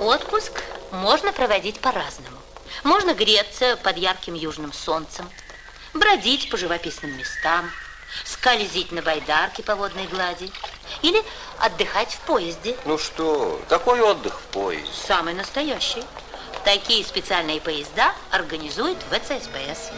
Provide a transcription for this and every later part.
Отпуск можно проводить по-разному. Можно греться под ярким южным солнцем, бродить по живописным местам, скользить на байдарке по водной глади или отдыхать в поезде. Ну что, какой отдых в поезде? Самый настоящий. Такие специальные поезда организует ВЦСПС.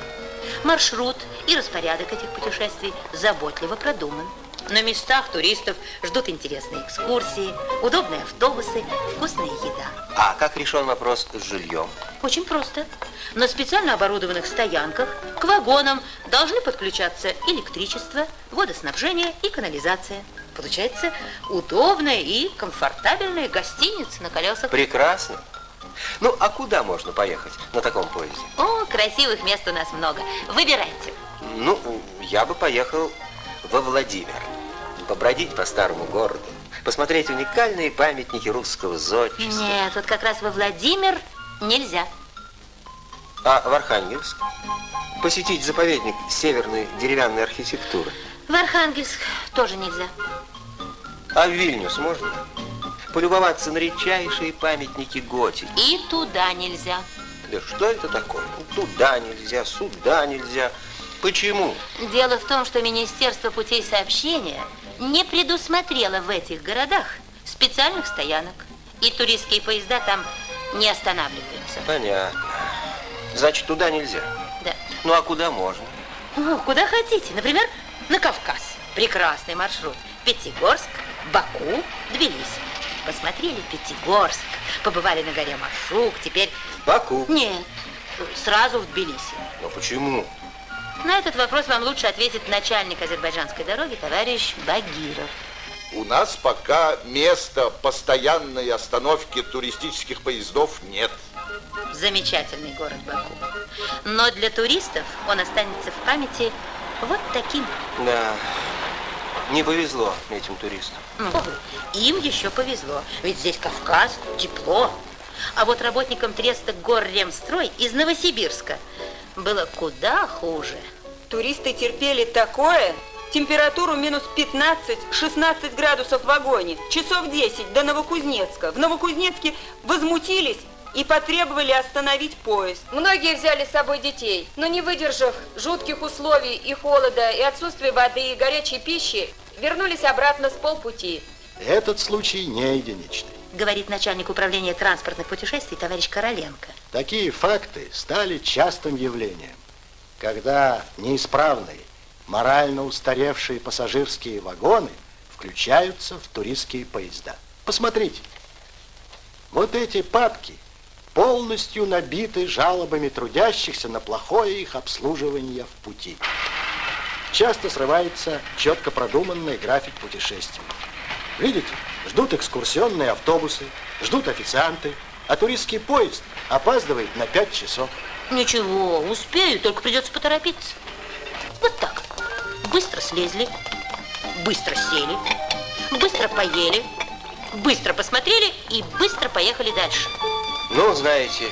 Маршрут и распорядок этих путешествий заботливо продуман. На местах туристов ждут интересные экскурсии, удобные автобусы, вкусная еда. А как решен вопрос с жильем? Очень просто. На специально оборудованных стоянках к вагонам должны подключаться электричество, водоснабжение и канализация. Получается удобная и комфортабельная гостиница на колесах. Прекрасно. Ну, а куда можно поехать на таком поезде? О, красивых мест у нас много. Выбирайте. Ну, я бы поехал во Владимир. Побродить по старому городу, посмотреть уникальные памятники русского зодчества. Нет, вот как раз во Владимир нельзя. А в Архангельск? Посетить заповедник северной деревянной архитектуры. В Архангельск тоже нельзя. А в Вильнюс можно? Полюбоваться на редчайшие памятники готики. И туда нельзя. Да что это такое? Туда нельзя, сюда нельзя. Почему? Дело в том, что Министерство путей сообщения не предусмотрело в этих городах специальных стоянок. И туристские поезда там не останавливаются. Понятно. Значит, туда нельзя? Да. Ну, а куда можно? Ну, куда хотите. Например, на Кавказ. Прекрасный маршрут. Пятигорск, Баку, Тбилиси. Посмотрели Пятигорск, побывали на горе Машук, теперь... В Баку? Нет, сразу в Тбилиси. Но почему? На этот вопрос вам лучше ответит начальник азербайджанской дороги, товарищ Багиров. У нас пока места постоянной остановки туристических поездов нет. Замечательный город Баку. Но для туристов он останется в памяти вот таким. Да, не повезло этим туристам. Ну, им еще повезло, ведь здесь Кавказ, тепло. А вот работникам Треста Горремстрой из Новосибирска было куда хуже. Туристы терпели такое, температуру минус 15-16 градусов в вагоне, часов 10 до Новокузнецка. В Новокузнецке возмутились и потребовали остановить поезд. Многие взяли с собой детей, но не выдержав жутких условий и холода, и отсутствия воды, и горячей пищи, вернулись обратно с полпути. Этот случай не единичный. Говорит начальник управления транспортных путешествий товарищ Короленко. Такие факты стали частым явлением, когда неисправные, морально устаревшие пассажирские вагоны включаются в туристские поезда. Посмотрите, вот эти папки полностью набиты жалобами трудящихся на плохое их обслуживание в пути. Часто срывается четко продуманный график путешествий. Видите, ждут экскурсионные автобусы, ждут официанты, а туристский поезд опаздывает на 5 часов. Ничего, успею, только придется поторопиться. Вот так. Быстро слезли, быстро сели, быстро поели, быстро посмотрели и быстро поехали дальше. Ну, знаете,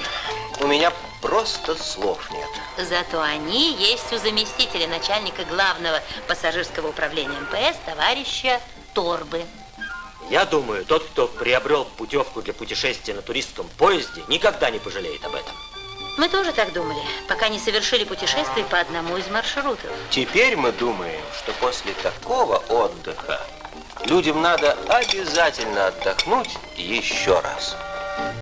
у меня просто слов нет. Зато они есть у заместителя начальника главного пассажирского управления МПС товарища Торбы. Я думаю, тот, кто приобрел путевку для путешествия на туристском поезде, никогда не пожалеет об этом. Мы тоже так думали, пока не совершили путешествие по одному из маршрутов. Теперь мы думаем, что после такого отдыха людям надо обязательно отдохнуть еще раз.